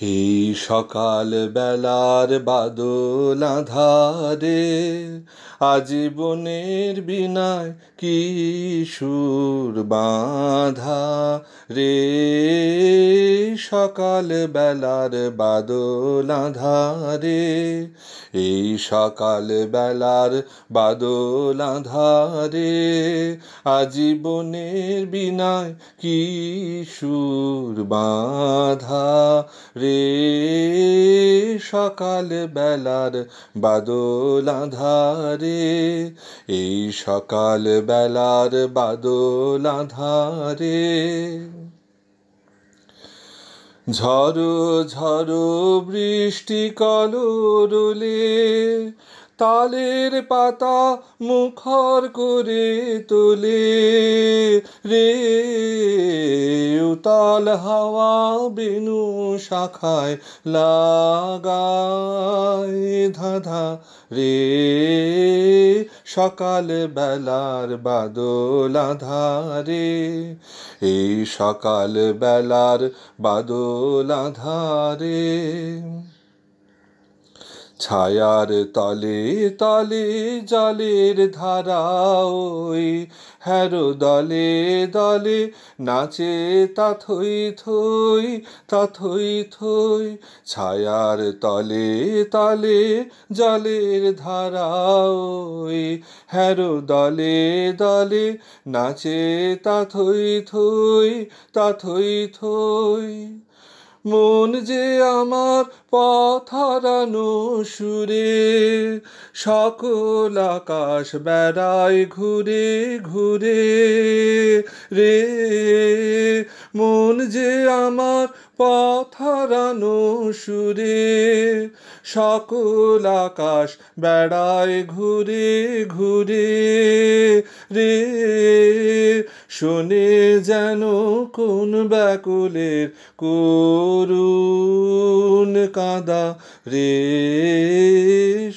এই সকাল বেলার বাদল আঁধারে আজীবনের বিনায় কি সুর বাঁধা রে। সকাল বেলার বাদল আঁধারে, এই সকাল বেলার বাদল আঁধারে আজীবনের বিনায় কি সুর বাঁধা রে। সকাল বেলার বাদল আঁধারে, এই সকাল বেলার বাদল আঁধারে। ঝড়ো ঝড়ো বৃষ্টি কলরলে তালের পাতা মুখর করে তোলে রে। উতাল হাওয়া বেনু শাখায় লাগায় ধাঁধা রে। সকাল বেলার বাদল আঁধারে, এই সকাল বেলার বাদল আঁধারে। ছায়ার তলে তলে জলের ধারা ওই হেরো দলে দলে নাচে তাথই থই তাথই থই। ছায়ার তলে তলে জলের ধারা ওই হেরো দলে দলে নাচে তাথই থই তাথই থই। মন যে আমার পথ হারানো সুরে সকল আকাশ বেড়ায় ঘুরে ঘুরে রে। মন যে আমার পথ হারানো সুরে সকল আকাশ বেড়ায় ঘুরে ঘুরে রে। শোনে যেন কোন ব্যাকুলের করুণ কাঁদা রে।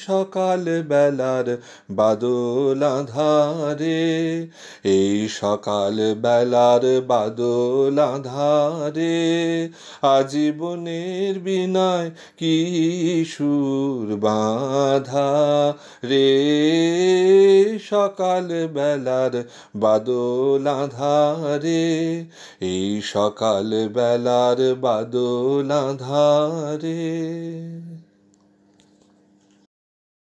সকাল বেলার বাদল আঁধারে, এই সকাল বেলার বাদল আঁধারে আজীবনের বিনায় কি সুর বাঁধা রে। সকাল বেলার বাদল আঁধারে, এই সকাল বেলার বাদল আঁধারে।